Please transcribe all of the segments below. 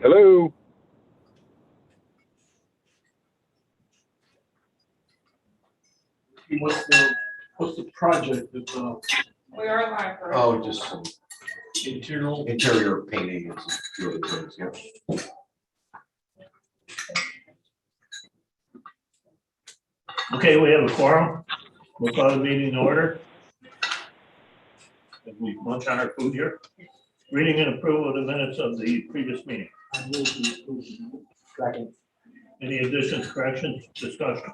Hello. What's the project that, We are live. Oh, just some interior? interior painting and some few other things, yeah. Okay, we have a quorum. We'll call the meeting in order. As we munch on our food here. Reading and approval of the minutes of the previous meeting. Second. Any additions, corrections, discussion?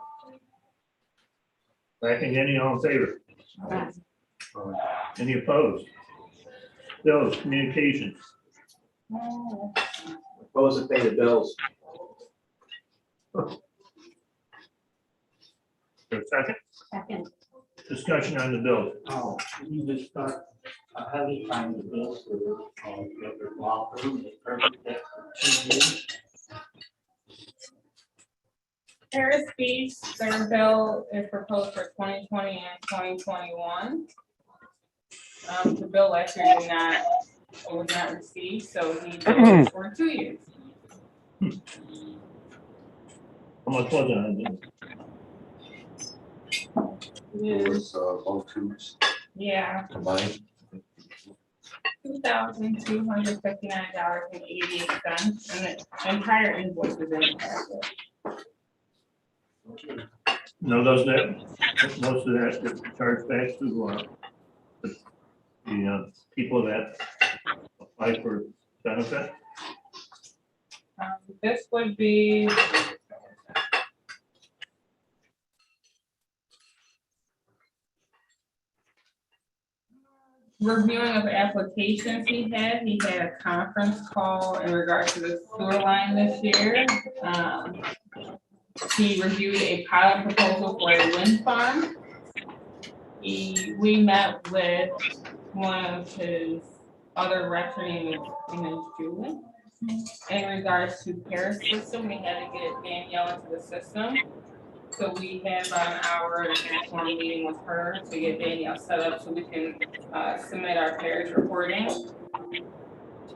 Lacking any, all in favor? Any opposed? Bills, communications. Propose to pay the bills. For a second, Second. discussion on the bill. Oh, you just start, how do you find the bills for the law firm, the perfect that 2 years? Paris Beach, their bill is proposed for 2020 and 2021. The bill last year was not received, so he billed for 2 years. How much was it on this? It was both tubes Yeah, combined. $2,259.88, and the entire invoice is in the packet. No, doesn't that, most of that gets charged back to the people that apply for benefit? This would be reviewing of applications he had. He had a conference call in regard to the sewer line this year. He reviewed a pilot proposal for a wind farm. We met with one of his other reps, her name is Julie. In regards to Paris system, we had to get Danielle into the system. So we had about an hour and a half long meeting with her to get Danielle set up so we can submit our Paris reporting.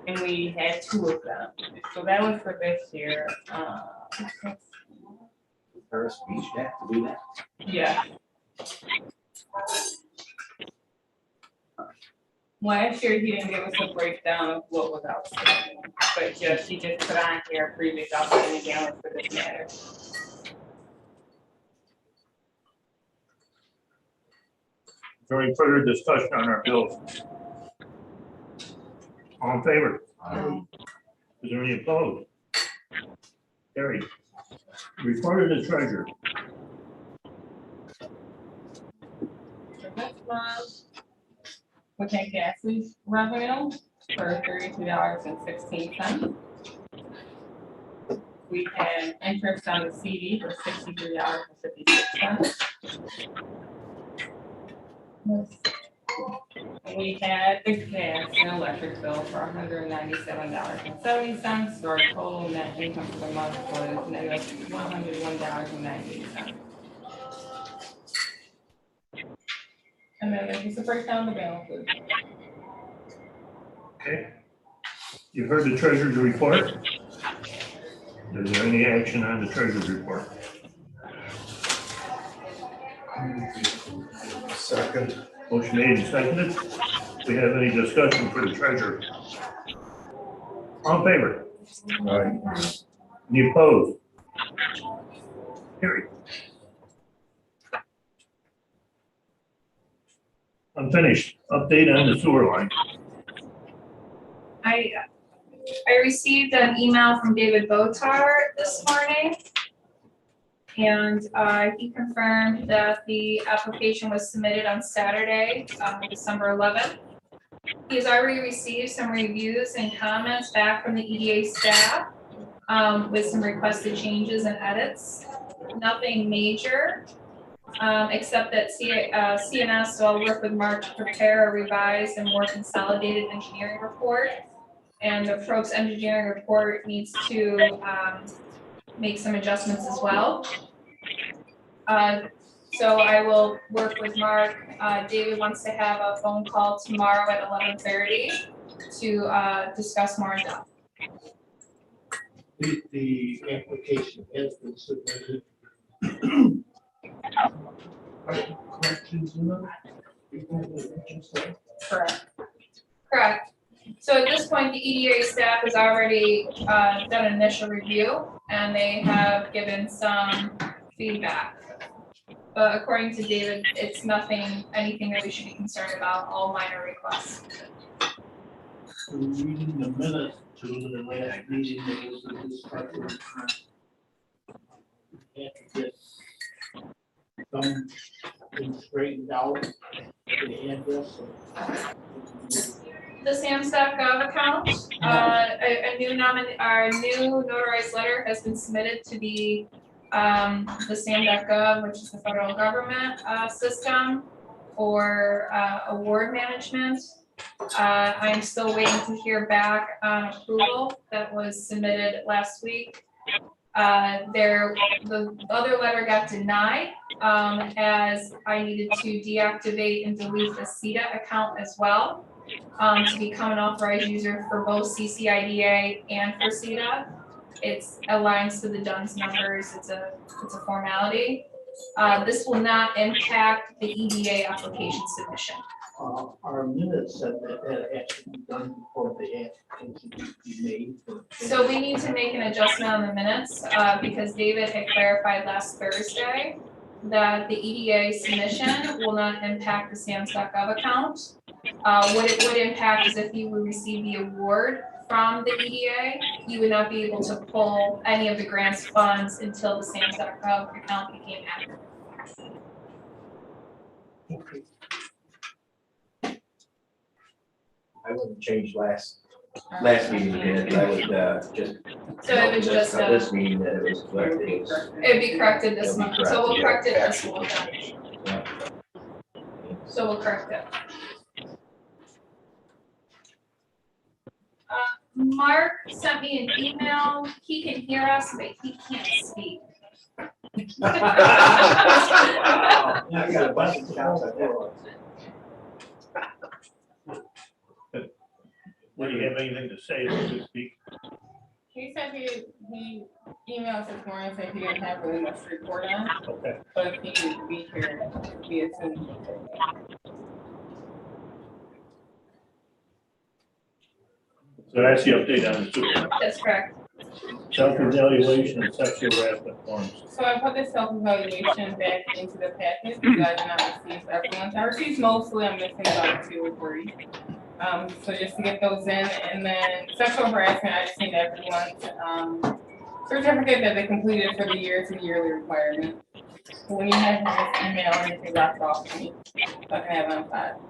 And we had 2 of them. So that was for this year. Paris Beach, they have to do that. Yeah. Last year, he didn't give us a breakdown of what was outstanding, but he just put on here previous outstanding balance for this matter. Is there any further discussion on our bills? All in favor? Is there any opposed? Carried. Report of the treasurer. For this month, we had gas lease revenue for $32.16. We had interest on the CD for $63.56. We had the gas and electric bill for $197.70, so our total net income for the month was negative $101.98. And then there's just a breakdown of the balances. Okay. You've heard the treasurer's report. Is there any action on the treasurer's report? Second. Motion made and seconded. Do we have any discussion for the treasurer? All in favor? Right. Any opposed? Carried. Unfinished. Update on the sewer line. I received an email from David Botar this morning. And he confirmed that the application was submitted on Saturday, December 11th. He has already received some reviews and comments back from the EDA staff with some requested changes and edits. Nothing major, except that CNS will work with Mark to prepare a revised and more consolidated engineering report. And the Probst engineering report needs to make some adjustments as well. So I will work with Mark. David wants to have a phone call tomorrow at 11:30 to discuss more in depth. The application has been submitted. Corrections in it? Correct. Correct. So at this point, the EDA staff has already done an initial review and they have given some feedback. But according to David, it's anything that we should be concerned about, all minor requests. Reading the minutes to the last meeting, there was a discussion. Had to get something straightened out, the address. The SAMS.gov account, a new notarized letter has been submitted to the SAM.gov, which is the federal government system for award management. I'm still waiting to hear back on approval that was submitted last week. The other letter got denied as I needed to deactivate and delete the CCIDA account as well. To become an authorized user for both CCIDA and for CCIDA. It's aligns to the DUNS numbers, it's a formality. This will not impact the EDA application submission. Our minutes said that had to be done before the application could be made. So we need to make an adjustment on the minutes, because David had clarified last Thursday that the EDA submission will not impact the SAMS.gov account. What it would impact is if you would receive the award from the EDA, you would not be able to pull any of the grants funds until the SAMS.gov account became active. Okay. I wouldn't change last meeting minutes, I would just. So it was just This meeting that it was corrected. it'd be corrected this It'll be month, so we'll correct corrected, it this month. Yeah. So we'll correct it. Mark sent me an email, he can hear us, but he can't speak. I got a bunch of counts I did. When you have anything to say, so to speak, He said he emailed this morning, said he didn't have really much to report on, okay. but if he could be here, be as soon as he could. So that's the update on the super. That's correct. Self-evaluation and sexual harassment forms. So I put the self-evaluation back into the package, because I did not receive everyone's. I received mostly, I'm missing about 2 or 3. So just to get those in, and then sexual harassment, I just need everyone's certificate that they completed for the year to yearly requirement. So when you have this email, anything dropped off to me, so I can have it on file.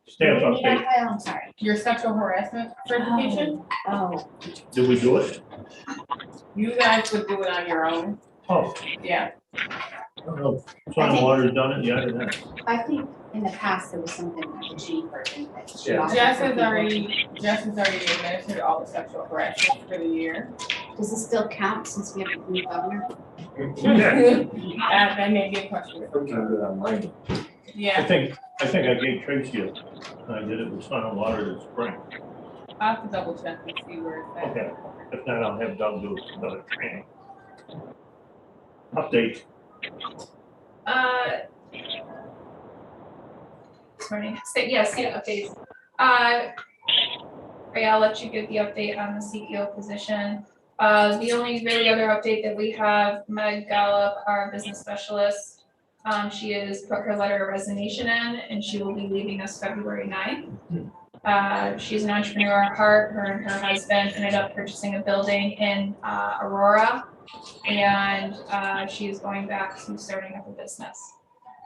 Staff update, I'm sorry. Your sexual harassment certification, Oh, did we do it? you guys would do it on your own, Oh, yeah. I don't know, Sun Water's done it, yeah, and that. I think in the past there was something like a G version that she Yeah. offered Jess for has people. already administered all the sexual harassment for the year. Does it still count since we have a new governor? Yeah. That may be a question. I'm gonna do it online. I Yeah, think I gave Tracy it, and I did it with Sun and Water this spring. I'll have to double check and see where it's at. Okay, if not, I'll have Doug do another training. Update, Sorry, updates. Ray, I'll let you give the update on the CPO position. The only really other update that we have, Meg Gallup, our business specialist, she has put her letter of resignation in, and she will be leaving us February 9th. She's an entrepreneur at heart. Her and her husband ended up purchasing a building in Aurora, and she is going back to starting up a business.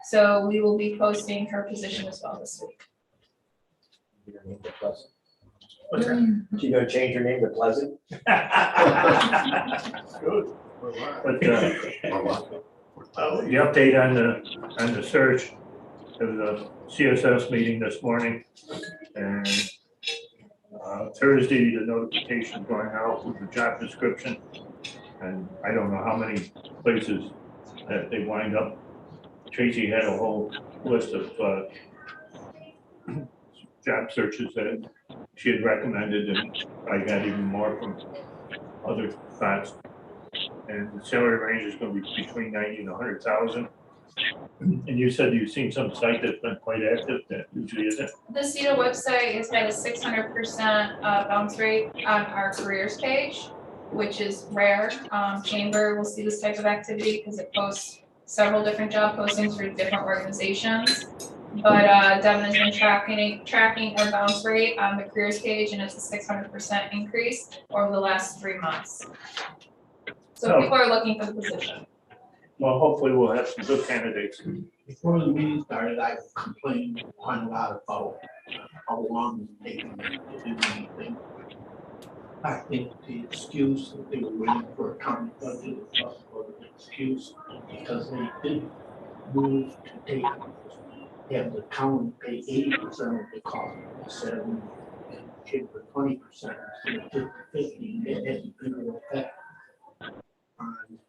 So we will be posting her position as well this week. Your name to Pleasant. what's that? She gonna change her name to Pleasant? Good. But, Well, the update on the search, there was a CSS meeting this morning, and Thursday, the notification going out with the job description, and I don't know how many places that they wind up. Tracy had a whole list of job searches that she had recommended, and I got even more from other spots. And the salary range is gonna be between 90 and 100,000. And you said you've seen some site that's been quite active, that usually isn't. The CCIDA website has had a 600% bounce rate on our careers page, which is rare. Chamber will see this type of activity because it posts several different job postings for different organizations. But Devin has been tracking our bounce rate on the careers page, and it's a 600% increase over the last 3 months. So Oh. people are looking for the position. Well, hopefully we'll have some good candidates. Before the meeting started, I complained quite a lot about how long it's taking them to do anything. I think the excuse that they were waiting for a county budget was an excuse because they did move to have the county pay 80% of the cost instead of chamber 20% instead of 50. It has a bigger effect on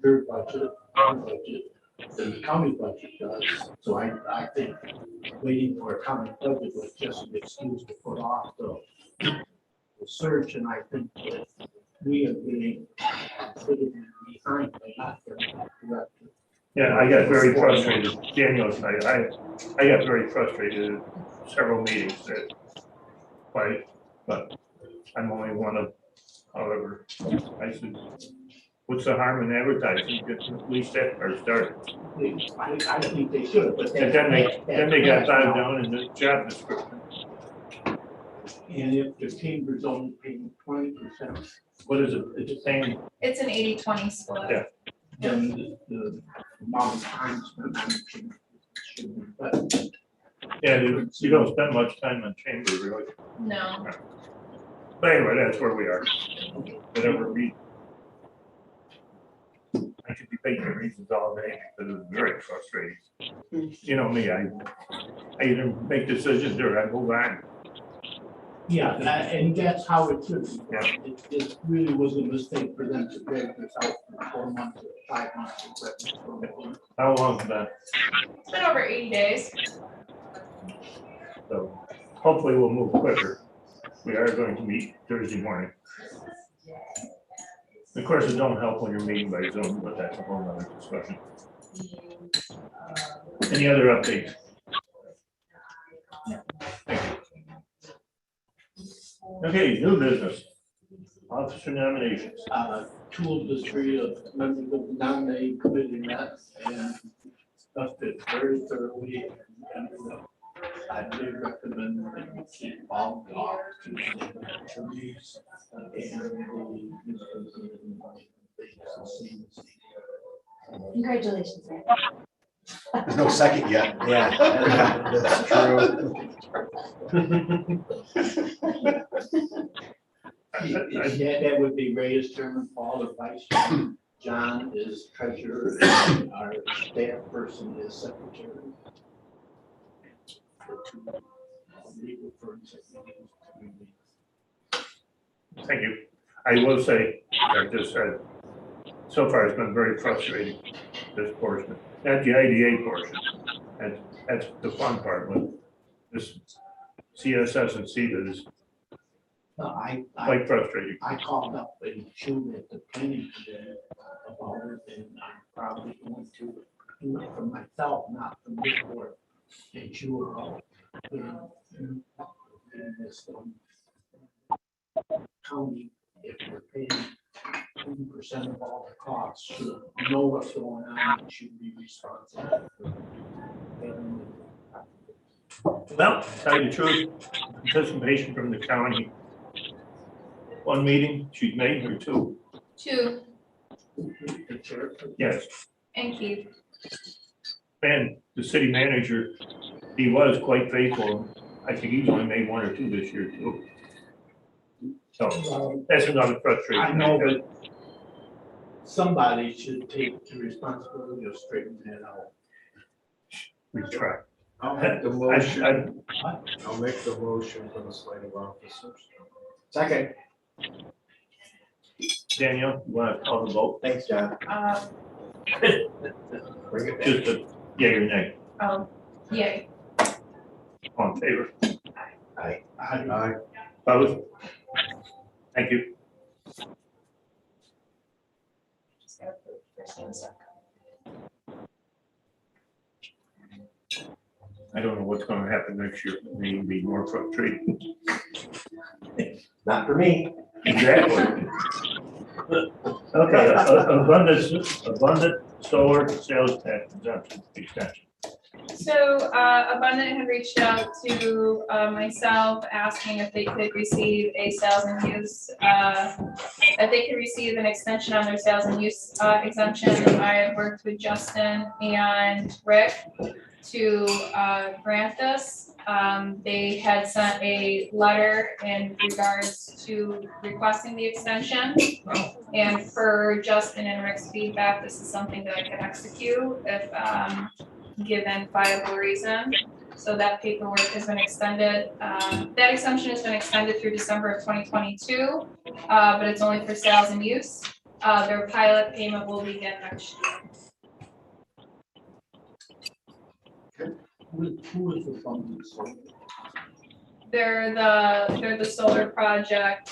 their budget, our budget, than the county budget does. So I think waiting for a county budget was just an excuse to put off the search, and I think that we are being considered behind by not getting directed. Yeah, I got very frustrated. Daniel's, I got very frustrated at several meetings that, but I'm only one of, however, I said, what's the harm in advertising? Get at least that part started. I think they should, but. And then they got bogged down in the job description. And if the chamber's only paying 20%, What is it? It's the same, It's an 80-20 split. Yeah. then the amount of time spent on the chamber should be better. yeah, you don't spend much time on chamber really. No. But anyway, that's where we are. Whatever we. I could debate the reasons all day because it was very frustrating. You know me, I either make decisions or I move on. Yeah, and that's how it should be. Yeah. It really was a mistake for them to drag this out for 4 months or 5 months. How long is that? It's been over 80 days. So hopefully we'll move quicker. We are going to meet Thursday morning. Of course, it don't help when you're meeting by Zoom, but that's a whole nother discussion. Any other updates? Thank you. Okay, new business. Officer nominations. 2 of the 3 of members of the nominating committee met and discussed it very thoroughly. And I did recommend that we keep all the officers and attorneys Congratulations, man. There's no second yet. Yeah, that's true. That would be Ray as chairman, Paul as vice chairman, John is treasurer, and our staff person is secretary. The 2 legal firms that we use. Thank you. I will say, I just said, so far it's been very frustrating, this portion. Not the IDA portion. That's the fun part, but this CSS and CCIDA is quite frustrating. I called up and chewed at the planning committee about it, and I'm probably going to do it for myself, not for this board. And chew about in this county, if we're paying 20% of all the costs, should know what's going on and should be responsible. Well, to tell you the truth, participation from the county. 1 meeting she's made or 2? 2. Yes. And Keith. And the city manager, he was quite faithful. I think he's only made 1 or 2 this year too. So that's another frustration. I know, but somebody should take the responsibility of straightening that out. We try. I'll make the I- motion. I- I'll make the motion for the slate of officers. Second, Danielle, you want to call the vote? thanks, John. Bring it back. Just a yea or nay, Yay. all in favor? Aye. I Opposed? Thank you. Just gotta put first and second. I don't know what's gonna happen next year. Maybe more frustrating. Not for me. Exactly. Okay, abundant solar sales tax exemption extension. So Abundant had reached out to myself asking if they could receive a sales and use, that they could receive an extension on their sales and use exemption. I have worked with Justin and Rick to grant this. They had sent a letter in regards to requesting the extension. And for Justin and Rick's feedback, this is something that I could execute if given viable reason. So that paperwork has been extended. That exemption has been extended through December of 2022, but it's only for sales and use. Their pilot payment will begin next year. Who is the funding source? They're the solar project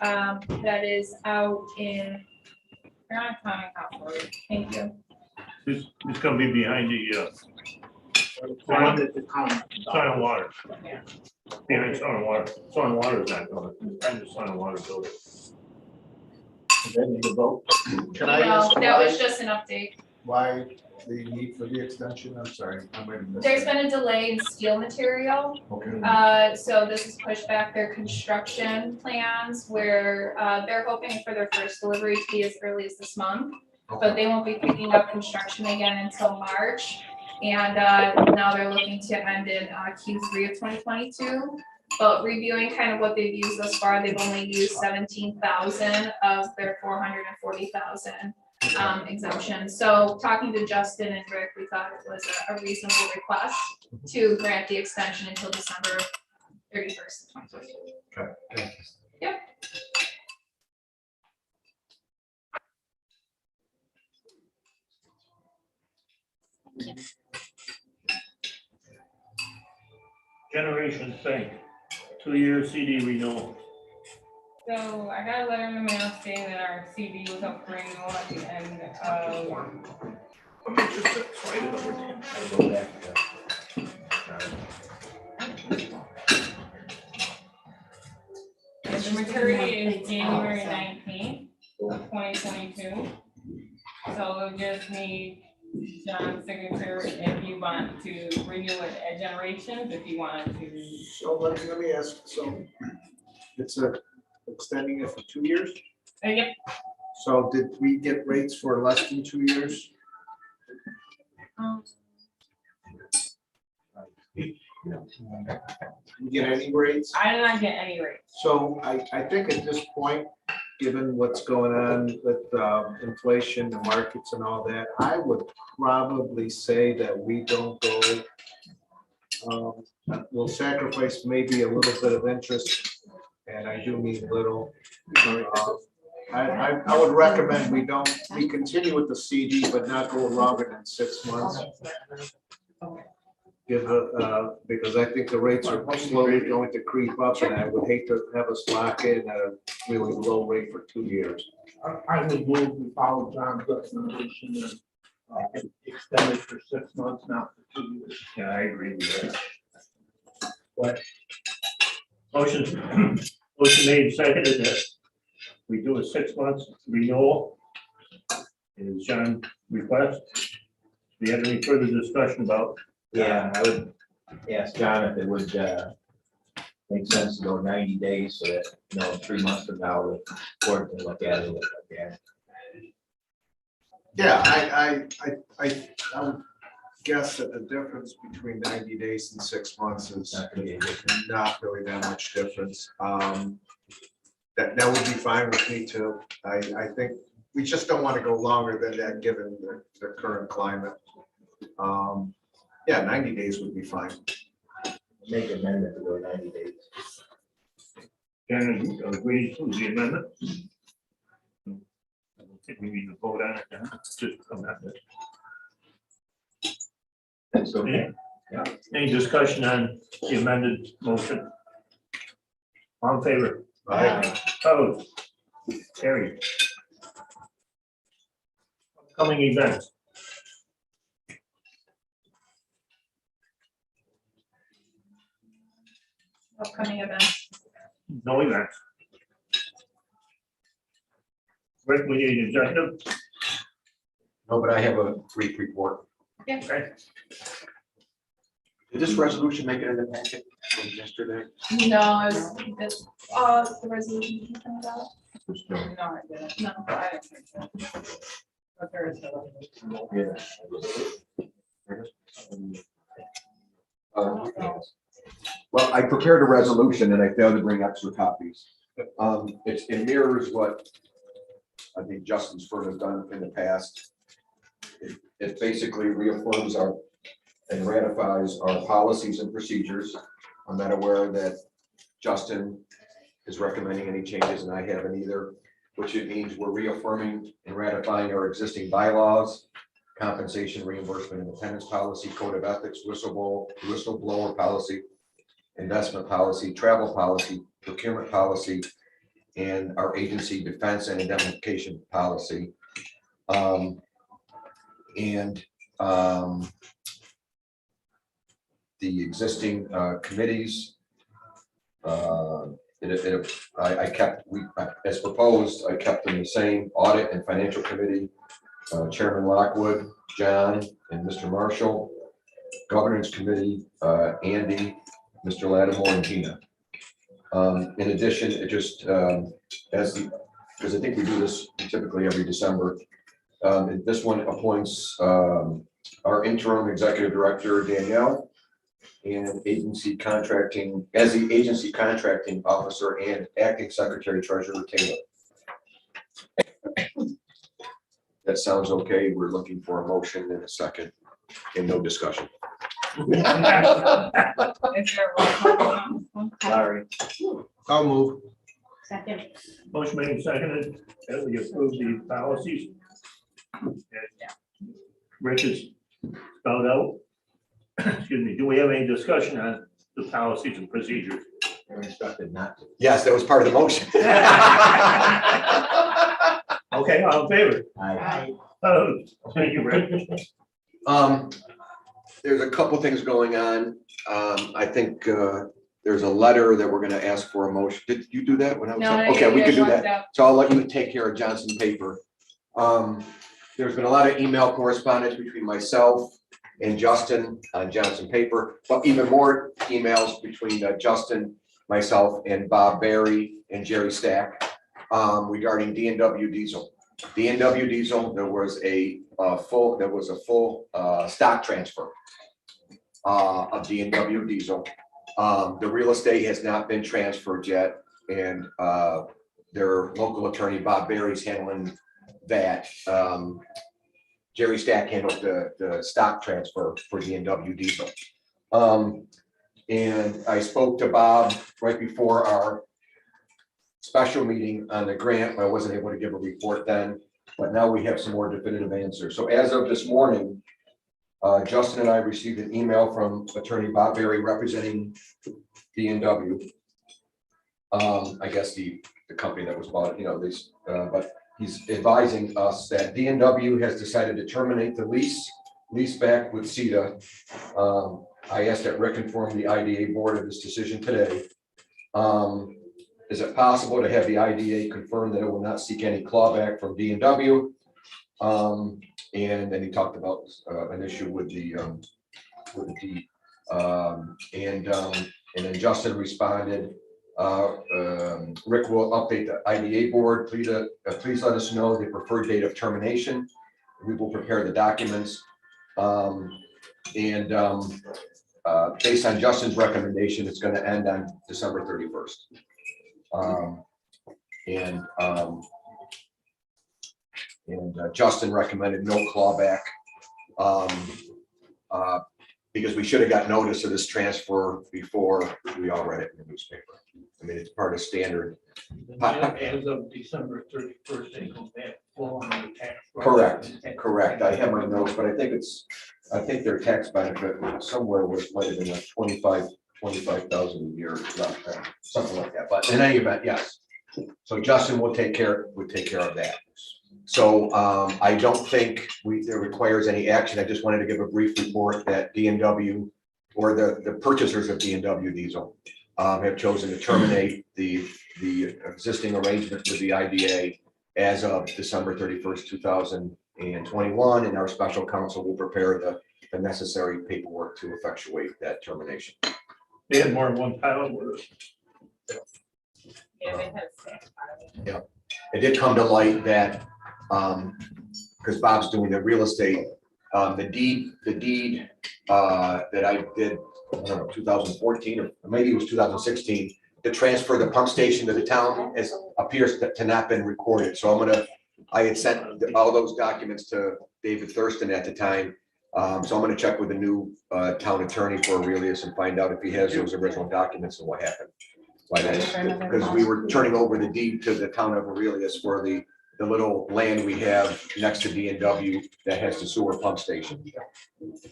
that is out in, They're not coming out for it. thank you. It's gonna be behind the, One that the county. Sun and Water. Yeah. Behind Sun and Water. Sun and Water is not going, behind the Sun and Water building. Does that need a vote? Can I Well, ask that was why, just an update. why the need for the extension? I'm sorry, I might have missed There's that. been a delay in steel material. Okay. So this has pushed back their construction plans where, they're hoping for their first delivery to be as early as this month. But they won't be picking up construction again until March. And, now they're looking to end in, Q3 of 2022. But reviewing kind of what they've used thus far, they've only used 17,000 of their 440,000 exemption. So talking to Justin and Rick, we thought it was a reasonable request to grant the extension until December 31st of 2022. Okay, thanks. Yep. Generation Bank, 2-year CD renewal. So I got a letter in the mail saying that our CD was up for renewal at the end of, I'll go back to- the maturity is January 19th, 2022. So we'll just need John's signature if you want to renew it at Generations, if you want to. So let me ask, so it's extending it for 2 years? Yep, So did we get rates for less than 2 years? We get any rates? I did not get any rates. So I think at this point, given what's going on with inflation, the markets and all that, I would probably say that we don't go. We'll sacrifice maybe a little bit of interest, and I do mean little. I would recommend we continue with the CD, but not go longer than 6 months. Because I think the rates are slowly going to creep up, and I would hate to have us lock in at a really low rate for 2 years. I would move we follow John's recommendation and extend it for 6 months, not for 2 years. Yeah, I agree with that. What? Motion made, and seconded that we do a 6 months renewal. Is John request? Do you have any further discussion about? Yeah, I would ask John if it would make sense to go 90 days so that, 3 months from now, the court can look at it. Yeah, I would guess that the difference between 90 days and 6 months is not really that much difference. That would be fine with me too. I think we just don't want to go longer than that, given the current climate. Yeah, 90 days would be fine. Make an amendment to go 90 days. Shannon agrees to the amendment. I don't think we need to vote on it, just come out with it. That's okay. Any discussion on the amended motion? All in favor? Aye. Opposed? Carried. Upcoming events. Upcoming events. No events. Rick, we need an executive. No, but I have a brief report. Okay. Did this resolution make it in the packet from yesterday? No, it's, the resolution you can find out. No, I didn't. No. I didn't think so. But there is no. Well, I prepared a resolution and I failed to bring extra copies. It mirrors what I think Justin's firm has done in the past. It basically reaffirms our and ratifies our policies and procedures. I'm not aware that Justin is recommending any changes and I haven't either, which it means we're reaffirming and ratifying our existing bylaws, compensation, reimbursement, and attendance policy, code of ethics, whistleblower policy, investment policy, travel policy, procurement policy, and our agency defense and indemnification policy. The existing committees, I kept, as proposed, I kept them the same: audit and financial committee, Chairman Lockwood, John, and Mr. Marshall; governance committee, Andy, Mr. Lattimore, and Tina. In addition, it just because I think we do this typically every December. This one appoints our interim executive director, Danielle, and agency contracting, as the agency contracting officer and acting secretary treasurer, Taylor. That sounds okay. We're looking for a motion in a second and no discussion. Is there a roll call on this one? Sorry. I'll move. Second. Motion made and seconded that we approve the policies. Rich is spelled out. Excuse me, do we have any discussion on the policies and procedures? They're instructed not to. Yes, that was part of the motion. Okay, all in favor? Aye. Opposed? Thank you, Rick. There's a couple things going on. I think there's a letter that we're gonna ask for a motion. Did you do that when I was? No, Okay, we you can do guys that. walked out. So I'll let you take care of Johnson paper. There's been a lot of email correspondence between myself and Justin on Johnson paper, but even more emails between Justin, myself, and Bob Barry and Jerry Stack regarding D&W diesel. D&W diesel, there was a full stock transfer of D&W diesel. The real estate has not been transferred yet, and their local attorney, Bob Barry's handling that. Jerry Stack handled the stock transfer for D&W diesel. And I spoke to Bob right before our special meeting on the grant. I wasn't able to give a report then, but now we have some more definitive answers. So as of this morning, Justin and I received an email from attorney Bob Barry representing D&W. I guess the company that was bought, but he's advising us that D&W has decided to terminate the lease back with CCIDA. I asked that Rick inform the IDA board of this decision today. Is it possible to have the IDA confirm that it will not seek any clawback from D&W? And then he talked about an issue with the deed. And then Justin responded, Rick will update the IDA board. Please let us know the preferred date of termination. We will prepare the documents. Based on Justin's recommendation, it's going to end on December 31st. Justin recommended no clawback because we should have got notice of this transfer before we all read it in the newspaper. I mean, it's part of standard. As of December 31st, they go back full on the tax. Correct. I have my notes, but I think their tax benefit somewhere might have been like 25,000 a year, something like that, but in any event, yes. So Justin would take care of that. So I don't think it requires any action. I just wanted to give a brief report that D&W or the purchasers of D&W diesel have chosen to terminate the existing arrangement with the IDA as of December 31st, 2021, and our special counsel will prepare the necessary paperwork to effectuate that termination. They had more than one pilot with us. Yeah, they had staff. It did come to light that, because Bob's doing the real estate, the deed that I did, I don't know, 2014, or maybe it was 2016, to transfer the pump station to the town appears to not been recorded. So I had sent all those documents to David Thurston at the time. So I'm gonna check with the new town attorney for Aurelius and find out if he has those original documents and what happened. Because we were turning over the deed to the town of Aurelius for the little land we have next to D&W that has the sewer pump station.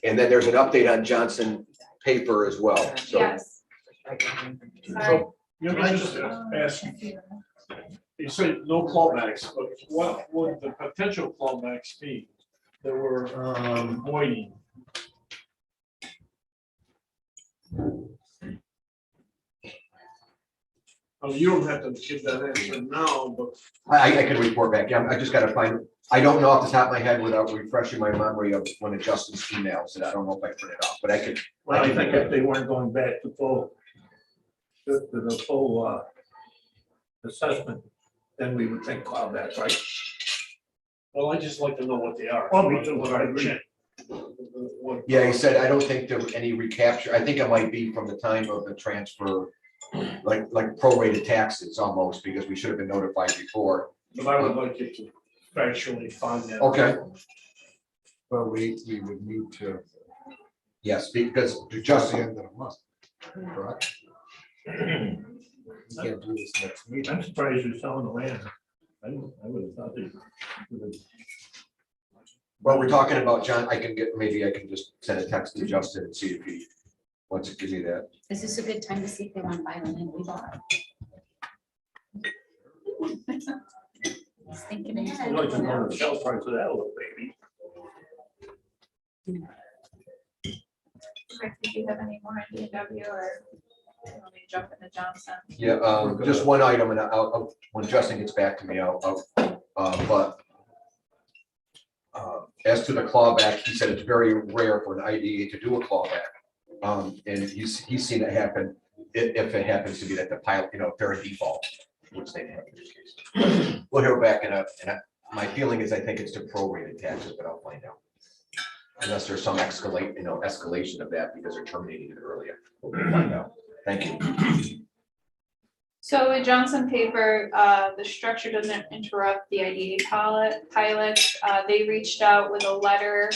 And then there's an update on Johnson paper as well, so. Yes. Sorry. You know, I just ask, you say no clawbacks, but what would the potential clawbacks be that we're avoiding? You don't have to give that answer now, but I can report back, yeah, I just gotta find, I don't know off the top of my head without refreshing my memory of one of Justin's emails, and I don't know if I printed it off, but I could. Well, I think if they weren't going back to full, to the full assessment, then we would think cloud that, right? well, I just like to know what they are. Well, me too, I agree. What- Yeah, he said, I don't think there was any recapture, I think it might be from the time of the transfer, like prorated taxes almost, because we should have been notified before. But I would like you to factually find that. Okay. But we would need to, Yes, because just the Justin, end of the month, correct? We can't do this next meeting. I'm surprised you're selling the land. I would have thought they would have. well, we're talking about John, maybe I can just send a text to Justin and see if he wants to give me that. Is this a good time to see if they want to buy the land we bought? He's thinking of I'd like to know the sale price of that little baby. Rick, did you have any more on D&W or you want me to jump into Johnson? Yeah, just one item, and I'll, when Justin gets back to me, but as to the clawback, he said it's very rare for an IDA to do a clawback. And he's seen it happen, if it happens to be that the pilot, if they're in default, which they have in this case. We'll hear back my feeling is I think it's to prorated taxes, but I'll find out. Unless there's some escalation of that because they're terminating it earlier. We'll find out. Thank you. So with Johnson paper, the structure doesn't interrupt the IDA pilots. They reached out with a letter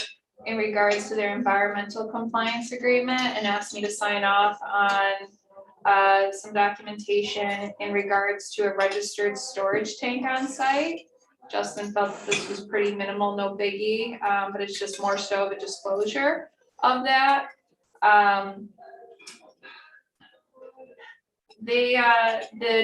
in regards to their environmental compliance agreement and asked me to sign off on some documentation in regards to a registered storage tank on site. Justin felt that this was pretty minimal, no biggie, but it's just more so of a disclosure of that. The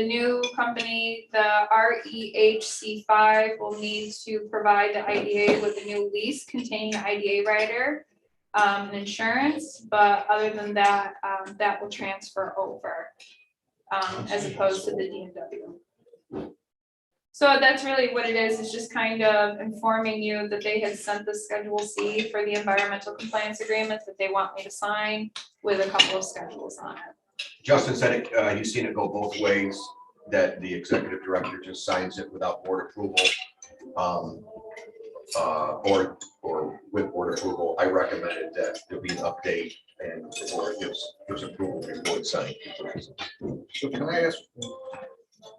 new company, the REHC5, will need to provide the IDA with a new lease containing the IDA rider and insurance, but other than that, that will transfer over as opposed to the D&W. So that's really what it is. It's just kind of informing you that they had sent the Schedule C for the environmental compliance agreement that they want me to sign with a couple of schedules on it. Justin said he's seen it go both ways, that the executive director just signs it without board approval. Or with board approval. I recommended that there be an update and the board gives approval before it's signed. So can I ask,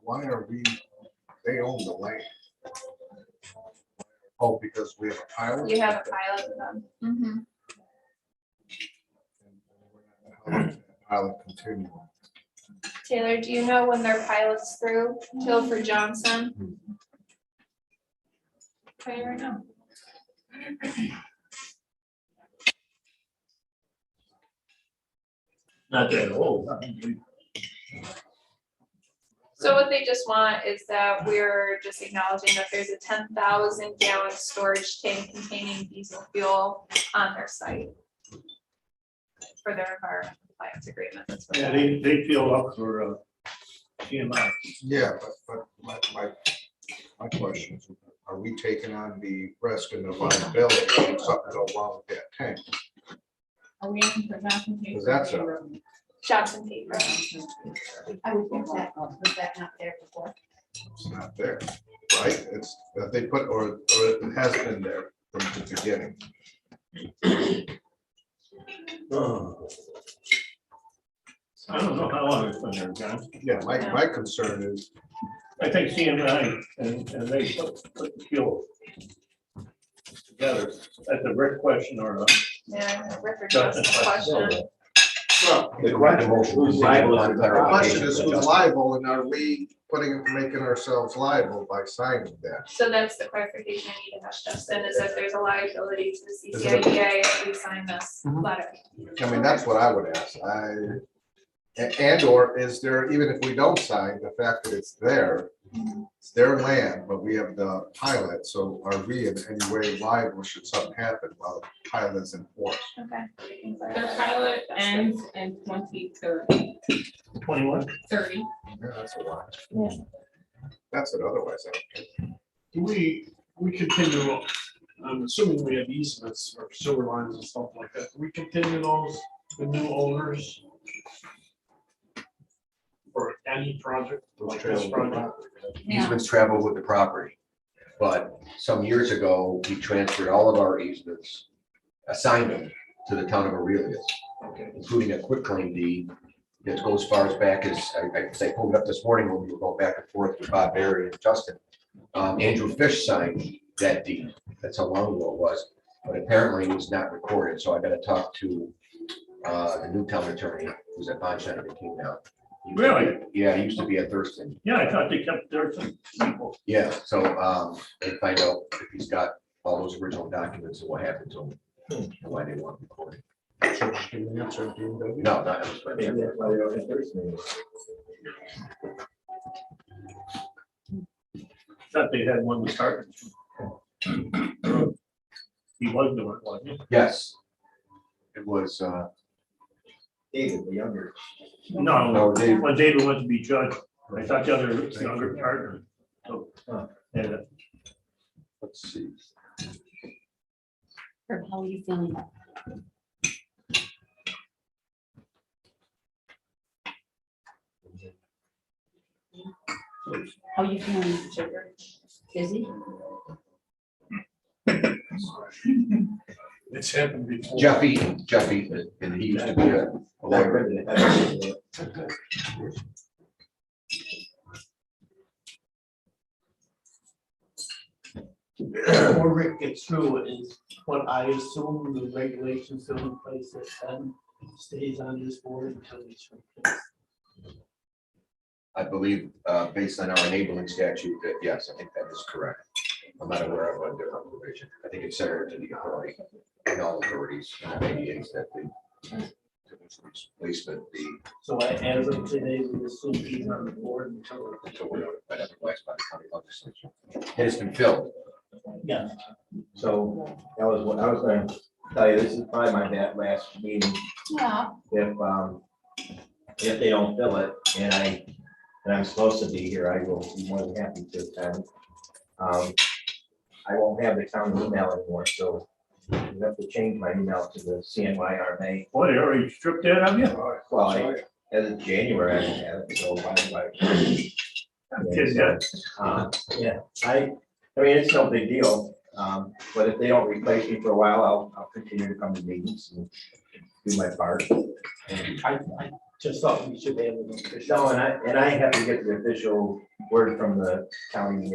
why are they own the land? Oh, because we have a pilot? You have a pilot with them. Pilot continue. Taylor, do you know when their pilot's through? Till for Johnson? Tell you right now. Not that old. So what they just want is that we're just acknowledging that there's a 10,000 gallon storage tank containing diesel fuel on their site for their environmental compliance agreement. That's what Yeah, that- they feel up for TMI. Yeah, but my question is, are we taking on the risk and the liability if something go wrong with that tank? Are we in for Johnson? Because that's Johnson paper. I would think that, was that not there before? It's not there, right? It's, they put, or it has been there from the beginning. I don't know how long it's been there, John. Yeah, my concern is, I think CMI and they put the fuel together. That's a Rick question or a. Yeah, Rick or Justin question. The question, who's liable for the the question is problem? who's liable and are we making ourselves liable by signing that? So that's the clarification I need to ask Justin, is that there's a liability to the CCIDA if we sign this letter. I mean, that's what I would ask. And or is there, even if we don't sign, the fact that it's there, it's their land, but we have the pilot, so are we in any way liable should something happen while the pilot is in force? Okay. Their pilot ends in 2030. 21. 30. Yeah, that's a lot. Yeah. That's it, otherwise, I don't care. Do we continue, I'm assuming we have easements or sewer lines and stuff like that. Do we continue those, the new owners? For any project like this project? Easements travel with the property. But some years ago, we transferred all of our easements, assigned them to the town of Aurelius, Okay. including a quitclaim deed that goes as far as back as, I pulled it up this morning when we were going back and forth with Bob Barry and Justin. Andrew Fish signed that deed. That's how long ago it was. But apparently it's not recorded. So I got to talk to the new town attorney who's at Bond Center that came down. Really? Yeah, he used to be at Thurston. Yeah, I thought they kept there some people. Yeah, so and find out if he's got all those original documents and what happened to him and why they weren't recorded. No, not. Maybe that's why they don't have Thursday. Thought they had one to start. He was doing it, wasn't he? Yes. It was, David, the younger. No, No, Dave. when David went to be judge, I thought the other younger partner. So, yeah, let's see. Herb, how are you feeling? How are you feeling, sugar? Dizzy? It's happened before. Jeff Eaton, and he used to be a lawyer. Before Rick gets through it, is what I assume the regulations still in place that Ken stays on this board until he's replaced. I believe, based on our enabling statute, that yes, I think that is correct. I'm not aware of a different provision. I think it's centered to the authority and all authorities, ADAs that the placement be So as of today, we assume he's on the board until. until we're notified otherwise by the county legislature. It has been filled. Yeah. So that was what I was going to tell you. This is probably my last meeting. Yeah. If they don't fill it and I'm supposed to be here, I will be more than happy to attend. I won't have the county email anymore, so you have to change my email to the CNYRMA. boy, they already stripped that of you. Well, as of January, I don't have it, so why? Kids, yeah. Yeah, I mean, it's no big deal, but if they don't replace me for a while, I'll continue to come to meetings and do my part. I just thought we should be able to. No, and I have to get the official word from the county,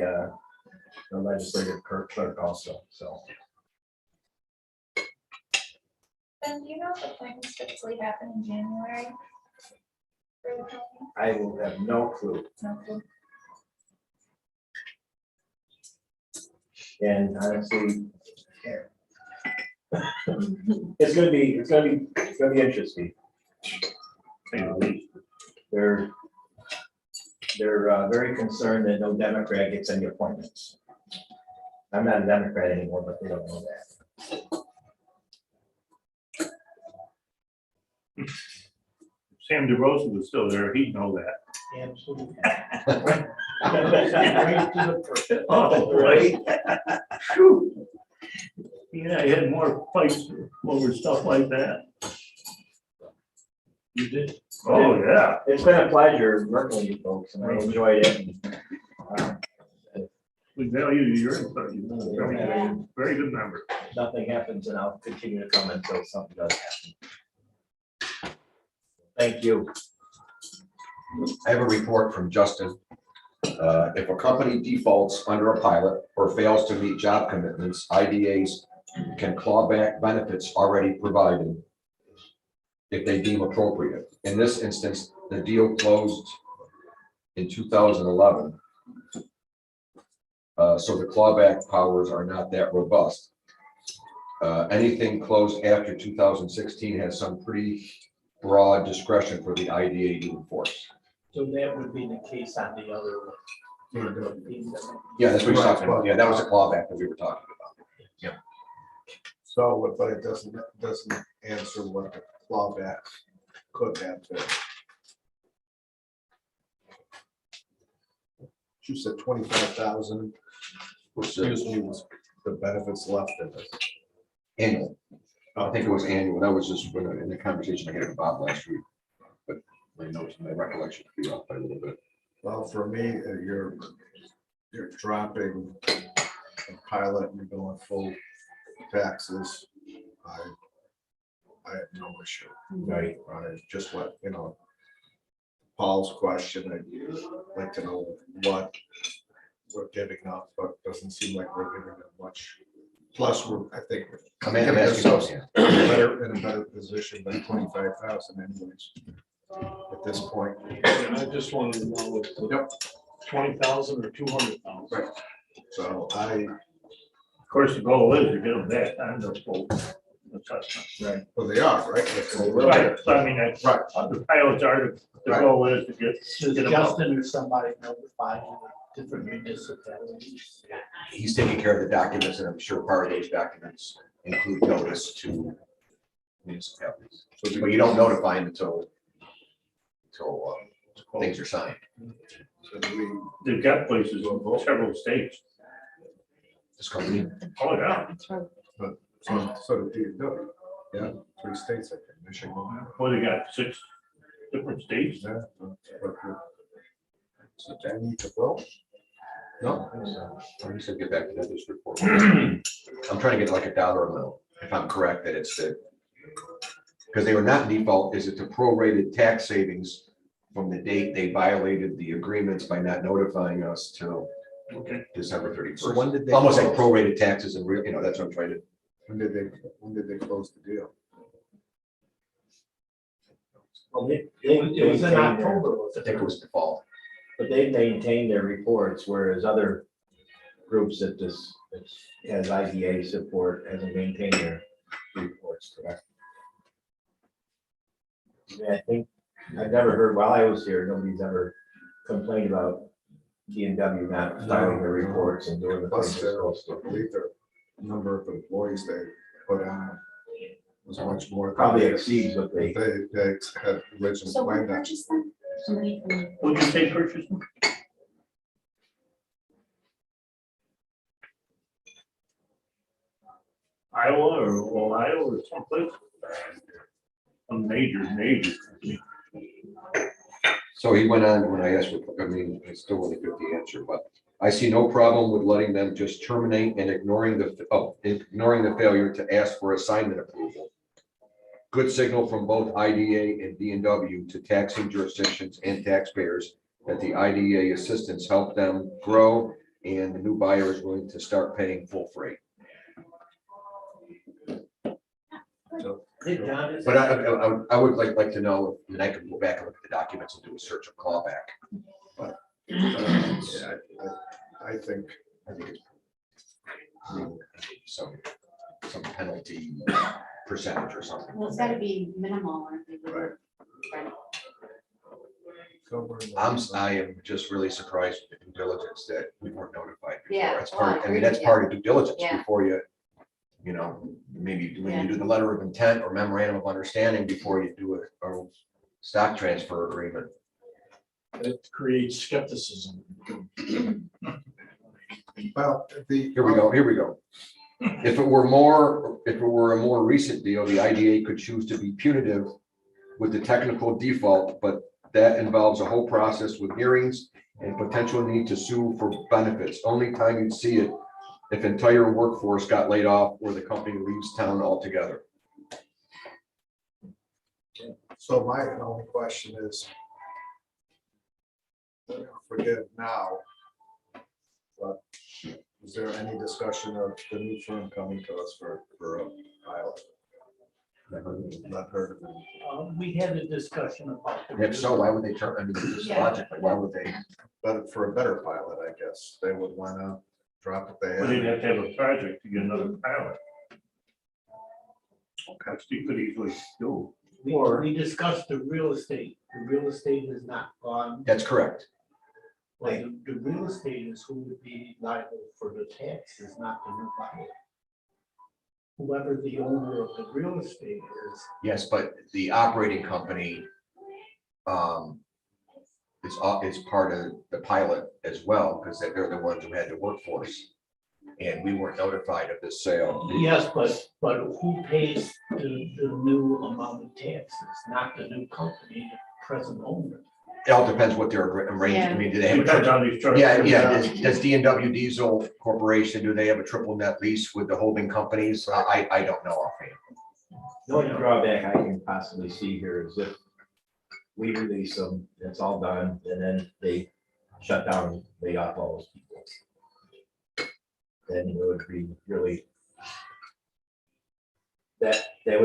the legislative clerk also, so. Then do you know if the plans typically happen in January? For the county? I will have no clue, No clue. and honestly. It's gonna be interesting. say the least. They're very concerned that no Democrat gets any appointments. I'm not a Democrat anymore, but they don't know that. Sam DeRosa was still there, he'd know that. Absolutely. Oh, right. Phew. Yeah, I had more fights over stuff like that. You did. Oh, yeah. It's been a pleasure working with you folks, and I enjoyed it. We value your input, you know, very good member. Nothing happens, and I'll continue to come until something does happen. Thank you. I have a report from Justin. If a company defaults under a pilot or fails to meet job commitments, IDAs can claw back benefits already provided if they deem appropriate. In this instance, the deal closed in 2011. So the clawback powers are not that robust. Anything closed after 2016 has some pretty broad discretion for the IDA to enforce. So that would be the case on the other one. Yeah, that's what he's talking about. Yeah, that was a clawback that we were talking about. So, but it doesn't answer what the clawback could have been. You said 25,000, excuse me, was the benefits left in it. Annual. I think it was annual. That was just in the conversation I had with Bob last week. But my notes, my recollection could be off by a little bit. Well, for me, you're dropping a pilot and you're going full taxes. I have no issue. Right. Just what, you know, Paul's question, I'd like to know what we're giving up, but it doesn't seem like we're giving up much. Plus, I think I'm getting asking ourselves those, in a better position than 25,000 anyways, at this point. I just wanted to know if Yep. 20,000 or 200,000. Right. So Of course, the goal is to get them back on the full assessment. Right. well, they are, right? That's what we're- Right, so I mean, that's, Right. the pilots are, the Right. goal is to Does get them up. Justin or somebody notify you of different municipalities? He's taking care of the documents, and I'm sure part of those documents include notice to municipalities. So But you don't notify them until things are signed. so do They've got places in several states. This company, Oh, yeah. so do you do it? Yeah, 3 states, I think, Michigan. Well, they got 6 different states. Yeah, so do I need to vote? No. I'm just gonna get back to that this report. I'm trying to get like a dollar amount, if I'm correct, that it's the, because they were not in default, is it the prorated tax savings from the date they violated the agreements by not notifying us till Okay. December So 31st? when did they? Almost like close? prorated taxes and real, that's what I'm trying to. When did they close the deal? Well, It was in October, I was think it? it was default. But they maintain their reports, whereas other groups that has IDA support hasn't maintained their reports, correct? Yeah, I think, I've never heard, while I was here, nobody's ever complained about D&W not filing their reports and doing the things Plus, they're supposed I to. believe the number of employees they put on was much more. than Probably exceeds what They they, had originally So who planned on. purchased them? Somebody from. What'd you say, purchase? Iowa or Ohio or someplace? A major company. So he went on when I asked, I mean, I still only get the answer, but I see no problem with letting them just terminate and ignoring the failure to ask for assignment approval. Good signal from both IDA and D&W to taxing jurisdictions and taxpayers that the IDA assistance helped them grow and the new buyer is willing to start paying full freight. But I would like to know, and I can go back and look at the documents and do a search of clawback. But Yeah, I think some penalty percentage or something. Well, it's gotta be minimal or they would. Right. Right. I am just really surprised with the due diligence that we weren't notified before. Yeah, That's well, I part, I agree mean, that's with part of due diligence Yeah. before you know, maybe when you do the letter of intent or memorandum of understanding before you do a stock transfer agreement. It creates skepticism. Well, the. Here we go. If it were a more recent deal, the IDA could choose to be punitive with the technical default, but that involves a whole process with hearings and potential need to sue for benefits. Only time you'd see it if entire workforce got laid off or the company leaves town altogether. So my only question is, forget now, but is there any discussion of the new firm coming to us for a pilot? Not heard of it. We had a discussion about. If so, why would they turn, I mean, just Yeah. logically, why would they? But for a better pilot, I guess, they would want to drop what they But they'd have. have to have a project to get another pilot. Which you could easily do. We discussed the real estate. The real estate is not gone. That's correct. But the real estate is who would be liable for the taxes, not the new buyer. Whoever the owner of the real estate is. Yes, but the operating company is part of the pilot as well, because they're the ones who had the workforce. And we weren't notified of this sale. Yes, but who pays the new amount of taxes, not the new company, the present owner? It all depends what they're arranging. I mean, do they have? Depends on these trucks. Yeah. Does D&W Diesel Corporation, do they have a triple net lease with the holding companies? I don't know offhand. The only drawback I can possibly see here is if we release them, it's all done, and then they shut down, they off all those people. Then it would be really, they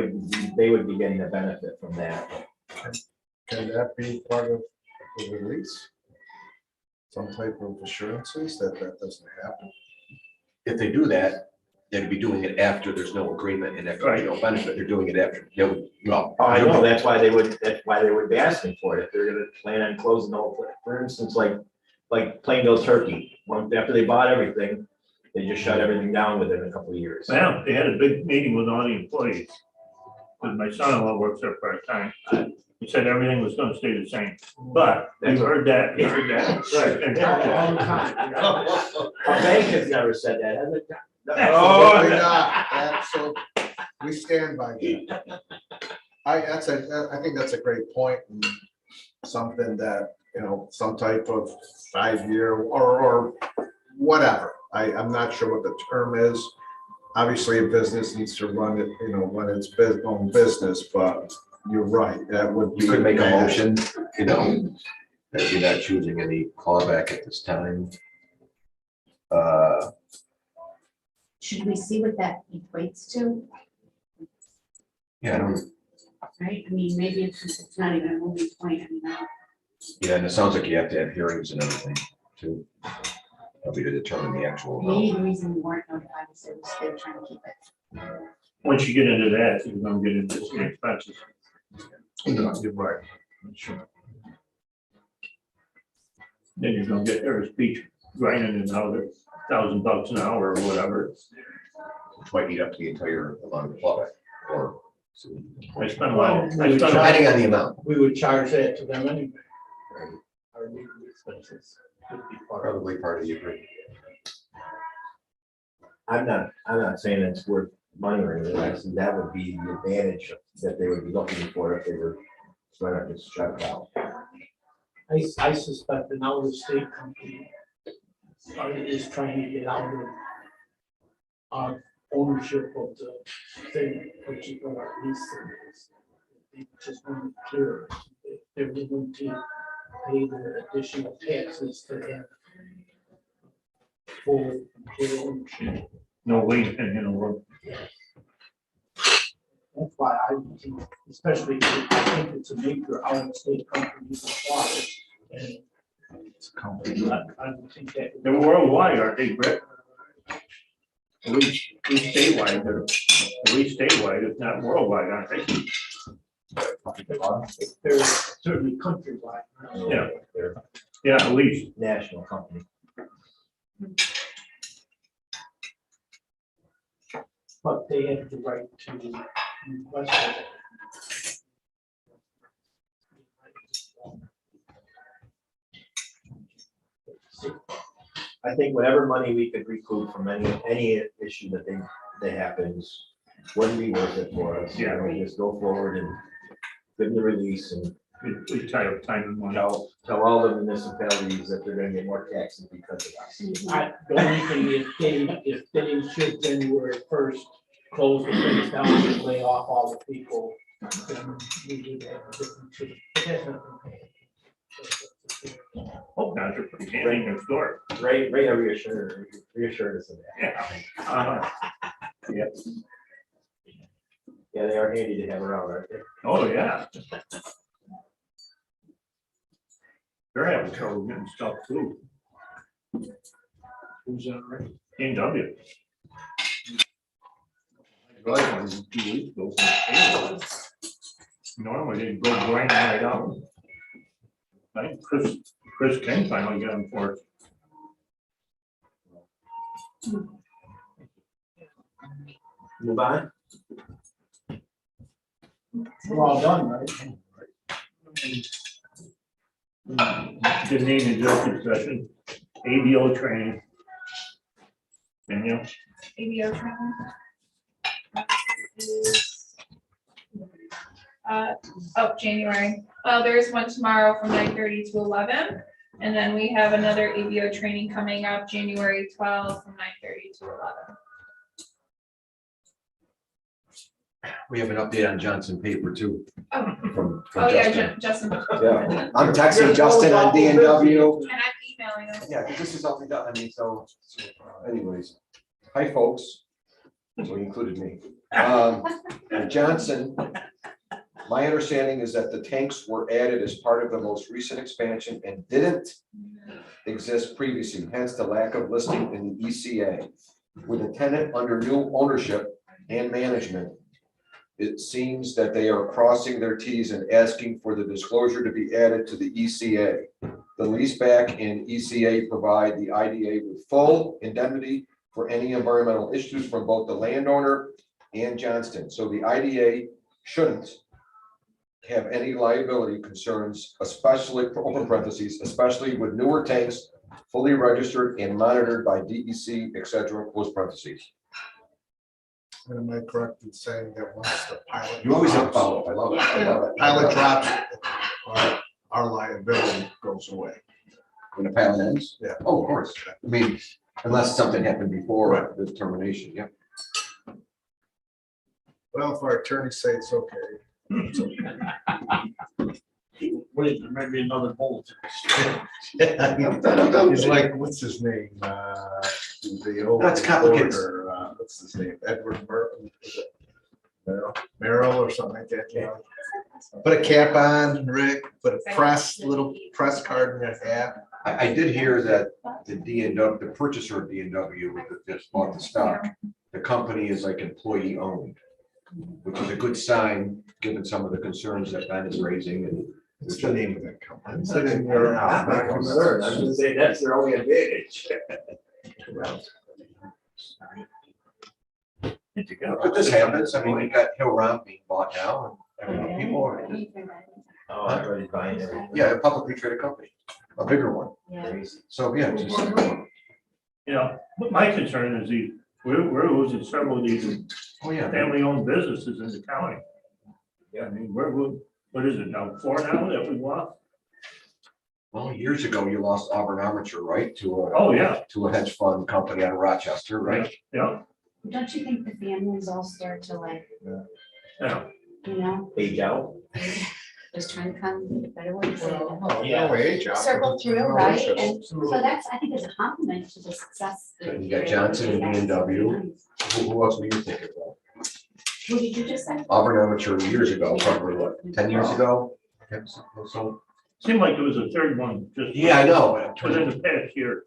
would be getting the benefit from that. Can that be part of the release? Some type of assurances that doesn't happen? If they do that, they'd be doing it after there's no agreement and after there's no benefit. They're doing it after. Well, Oh, I know, that's why they would be asking for it, if they're gonna plan on closing the whole, for instance, like Plainville Turkey, after they bought everything, they just shut everything down within a couple of years. Well, they had a big meeting with all the employees. Because my son-in-law works there part-time. He said everything was gonna stay the same, but we heard that. All the time. Our bank has never said that, has it? Absolutely not. So we stand by that. I think that's a great point, and something that, some type of 5-year or whatever. I'm not sure what the term is. Obviously, a business needs to run it, run its own business, but you're right, that would be. You could make a motion, that you're not choosing any clawback at this time. Should we see what that equates to, Yeah, I don't, right? I mean, maybe it's not even a moving point, I mean, yeah, and it sounds like you have to have hearings and everything too. Probably to determine the actual amount. maybe the reason we weren't notified is they were trying to keep it. Once you get into that, you're gonna get into some expenses. You're right. Sure. Then you're gonna get their speech grinding another $1,000 an hour or whatever. Which might eat up the entire amount of the clawback, or. I spent a lot. Depending on the amount. We would charge that to them anyway. Our legal expenses would be part of Probably part of the agreement. I'm not saying it's worth money or anything, I see that would be the advantage that they would be looking for if they were trying to shut down. I suspect an out-of-state company is trying to get out of ownership of the thing, which is what our lease is. They just want to clear, they're willing to pay the additional taxes to have full ownership. No weight in the world. That's why I think, especially, I think it's a major out-of-state company supply. And It's a company. I don't think that. They're worldwide, aren't they, Brett? At least statewide, if not worldwide, aren't they? They're certainly countrywide. Yeah. Yeah, at least. National company. But they have the right to request it. I think whatever money we could recoup from any issue that they happens wouldn't be worth it for us. Yeah. We just go forward and give them the release and We tie up time and money. tell all the municipalities that they're gonna get more taxes because of us. The only thing, if they should January first close the place down and lay off all the people, then we would have a different situation. Oh, now you're pretty handy next door. Ray reassured us of that. Yeah. Uh-huh. Yep. Yeah, they are handy to have around, aren't they? Oh, yeah. They're having trouble getting stuff too. Who's that, right? NW. Right, 2 weeks ago. Normally they go grind right out. I think Chris King finally got him for it. Move on. We're all done, right? Didn't need an executive session, ABO training. Daniel, ABO training. January. Well, there's one tomorrow from 9:30 to 11. And then we have another ABO training coming up January 12th from 9:30 to 11. We have an update on Johnson paper too. Oh. From Oh, yeah, Justin. Justin. Yeah, I'm texting Justin on DNW. And I'm emailing him. Yeah, because this is all we got, I mean, so anyways, hi, folks. So he included me. Johnson, my understanding is that the tanks were added as part of the most recent expansion and didn't exist previously, hence the lack of listing in the ECA. With a tenant under new ownership and management, it seems that they are crossing their Ts and asking for the disclosure to be added to the ECA. The leaseback and ECA provide the IDA with full indemnity for any environmental issues from both the landowner and Johnston. So the IDA shouldn't have any liability concerns, especially, open parentheses, especially with newer tanks, fully registered and monitored by DEC, et cetera, close parentheses. And am I correct in saying that once the pilot? You always have drops- follow-up, I love it, I love it. Pilot drops, our liability goes away. When the pilot ends? Yeah. Oh, of course, I mean, unless something happened before the termination, yeah. Well, if our attorneys say it's okay. it's okay. Wait, there might be another bullet. He's like, what's his name? The old. That's complicated. reporter, What's his name? Edward Burton. Merrill or something like that. Yeah. Put a cap on, Rick, put a little press card in your hat. I did hear that the DNW, the purchaser of DNW that just bought the stock, the company is like employee owned, which is a good sign, given some of the concerns that Ben is raising and. What's the name of that company? I'm gonna say that's their only advantage. But this happens, I mean, we got Hill being bought now, and people are, Oh, everybody's buying everything. yeah, a publicly traded company, a bigger one. Crazy. So, yeah, just, you know, but my concern is we're losing several of these oh, yeah. family-owned businesses in the county. Yeah, I mean, what is it now, 4 now that we lost? Well, years ago, you lost Auburn Armature, right, to a. Oh, yeah. To a hedge fund company out of Rochester, right? Yeah, Don't you think the families all start to like, yeah. you know, Age out. just trying to come, better way to say it. No age. Circle through, right? And so that's, I think, is a compliment to the success. that And you got Johnson and B&W. Who else were you thinking about? What did you just say? Auburn Armature years ago, probably what, 10 years ago? Okay, so, Seemed like there was a third one just. yeah, I know. Within the past year.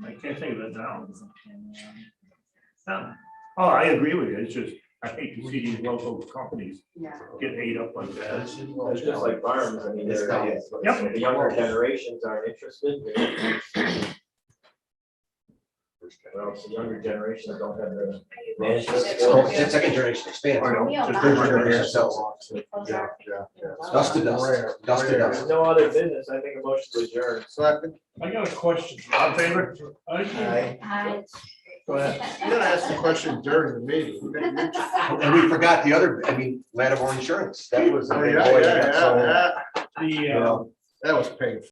I can't think of it now. Oh, I agree with you. It's just, I hate to see these local companies Yeah. get ate up like that. It's just like farms, I mean, It's down. if the younger generations aren't interested. Well, it's the younger generations don't have the management So skills. it's second generation expansion. I know, Yeah. just Third third generation generation. sells. Yeah, yeah, yeah. Dust to dust, dust to If dust. there's no other business, I think a motion to adjourn. Second. I got a question. All in favor? Go ahead. You gotta ask the question during the meeting. And we forgot the other, I mean, Lattimore Insurance, that was. a Oh, big yeah, boy yeah, that got sold. yeah, The, You know, that was painful.